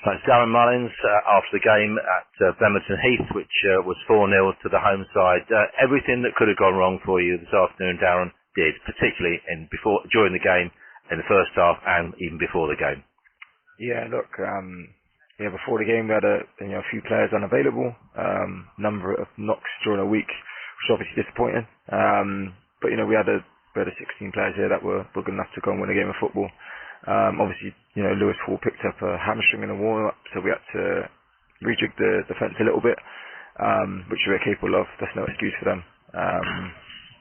Thanks, Darren Mullings, after the game at Bemerton Heath, which was 4-0 to the home side. Everything that could have gone wrong for you this afternoon, Darren, did, particularly during the game, in the first half, and even before the game. Yeah, look, before the game we had a few players unavailable, number of knocks during a week, which is obviously disappointing. But we had a 16 players here that were good enough to go and win a game of football. Obviously, Lewis Hall picked up a hamstring in the warm-up, so we had to rejig the defence a little bit, which we were capable of. That's no excuse for them.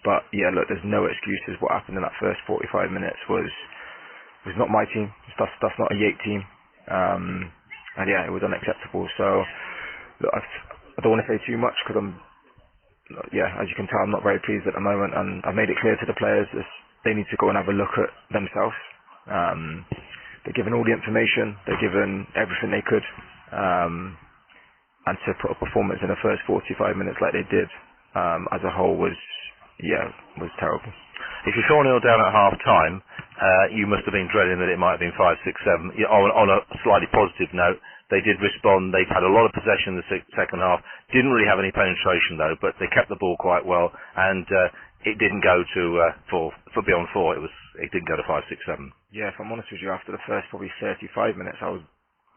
But yeah, look, there's no excuses. What happened in that first 45 minutes was not my team. That's not a Yate team. And yeah, it was unacceptable. So look, I don't want to say too much because as you can tell, I'm not very pleased at the moment, and I've made it clear to the players that they need to go and have a look at themselves. They're given all the information, they're given everything they could, and to put a performance in the first 45 minutes like they did, as a whole was terrible. If you're 4-0 down at half time, you must have been dreading that it might have been 5, 6, 7. On a slightly positive note, they did respond. They've had a lot of possession in the second half. Didn't really have any penetration though, but they kept the ball quite well, and it didn't go to for beyond 4. It didn't go to 5, 6, 7. Yeah, if I'm honest with you, after the first probably 35 minutes, I was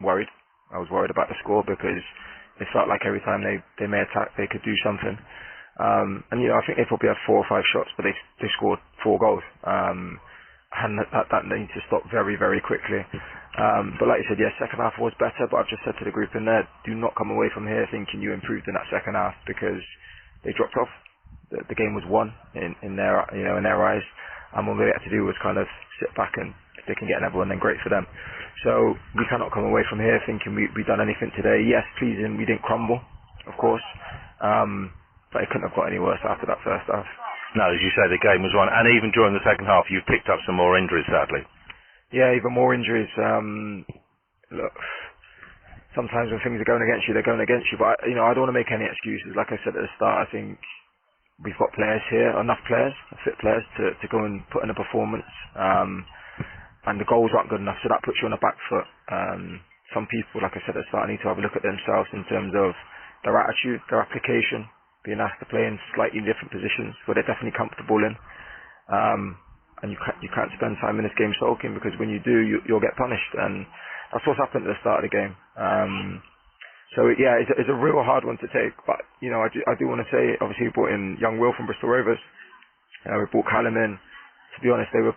worried. I was worried about the score because it felt like every time they may attack, they could do something. And I think they probably had 4 or 5 shots, but they scored 4 goals. And that needs to stop very, very quickly. But like you said, second half was better, but I've just said to the group in there, do not come away from here thinking you improved in that second half, because they dropped off. The game was won in their eyes, and what we had to do was kind of sit back, and if they can get another one, then great for them. So we cannot come away from here thinking we've done anything today. Yes, pleasing, we didn't crumble, of course, but it couldn't have got any worse after that first half. No, as you say, the game was won, and even during the second half, you've picked up some more injuries, sadly. Yeah, even more injuries. Look, sometimes when things are going against you, they're going against you. But I don't want to make any excuses. Like I said at the start, I think we've got players here, enough players, fit players to go and put in a performance. And the goals aren't good enough, so that puts you on the back foot. Some people, like I said at the start, need to have a look at themselves in terms of their attitude, their application, being asked to play in slightly different positions where they're definitely comfortable in. And you can't spend time in this game sulking, because when you do, you'll get punished, and that's what's happened at the start of the game. So yeah, it's a real hard one to take, but I do want to say, obviously we brought in young Will from Bristol Rovers, we brought Callum in. To be honest, they were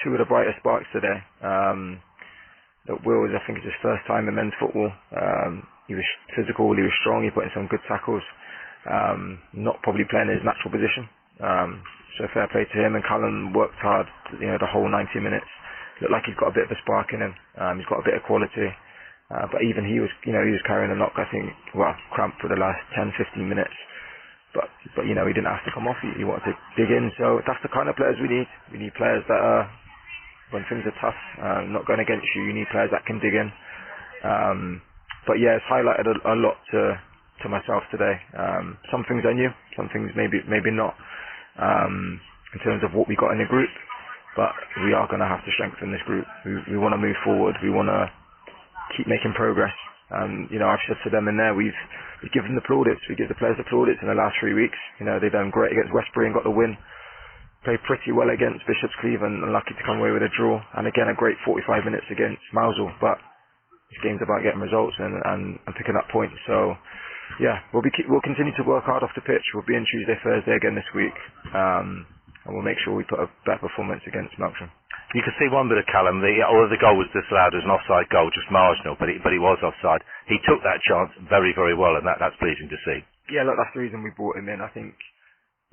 2 of the brightest sparks today. Will I think it's his first time in men's football. He was physical, he was strong, he put in some good tackles. Not probably playing in his natural position. So fair play to him, and Callum worked hard, the whole 90 minutes. Looked like he's got a bit of a spark in him. He's got a bit of quality. But even he was carrying a knock, I think, cramp for the last 10, 15 minutes. But he didn't have to come off. He wanted to dig in. So that's the kind of players we need. We need players that are, when things are tough, not going against you, you need players that can dig in. But yeah, it's highlighted a lot to myself today. Some things I knew, some things maybe not. In terms of what we got in the group, but we are going to have to strengthen this group. We want to move forward. We want to keep making progress. I've said to them in there, we've given the plaudits. We give the players the plaudits in the last 3 weeks. They've done great against Westbury and got the win. Played pretty well against Bishop's Cleeve and lucky to come away with a draw. And again, a great 45 minutes against Mousel. But this game's about getting results and picking up points. So yeah, we'll continue to work hard off the pitch. We'll be in Tuesday, Thursday again this week, and we'll make sure we put a better performance against Melksham. You can see one bit of Callum. The goal was disallowed as an offside goal, just marginal, but he was offside. He took that chance very, very well, and that's pleasing to see. Yeah, look, that's the reason we brought him in. I think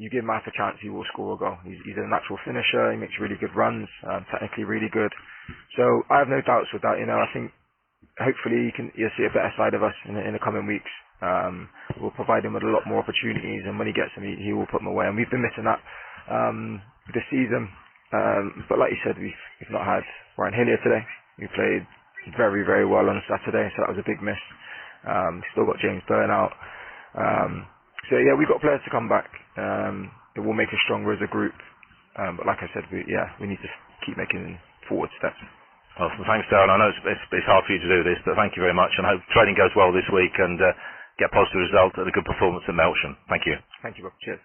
you give him half a chance, he will score a goal. He's a natural finisher. He makes really good runs, technically really good. So I have no doubts with that. I think hopefully you'll see a better side of us in the coming weeks. We'll provide him with a lot more opportunities, and when he gets them, he will put them away. And we've been missing that this season. But like you said, we've not had Ryan Hillier today. We played very, very well on Saturday, so that was a big miss. Still got James Byrne out. So yeah, we've got players to come back. It will make us stronger as a group. But like I said, we need to keep making forward steps. Well, thanks, Darren. I know it's hard for you to do this, but thank you very much, and I hope training goes well this week and get positive result and a good performance at Melksham. Thank you. Thank you, Bob. Cheers.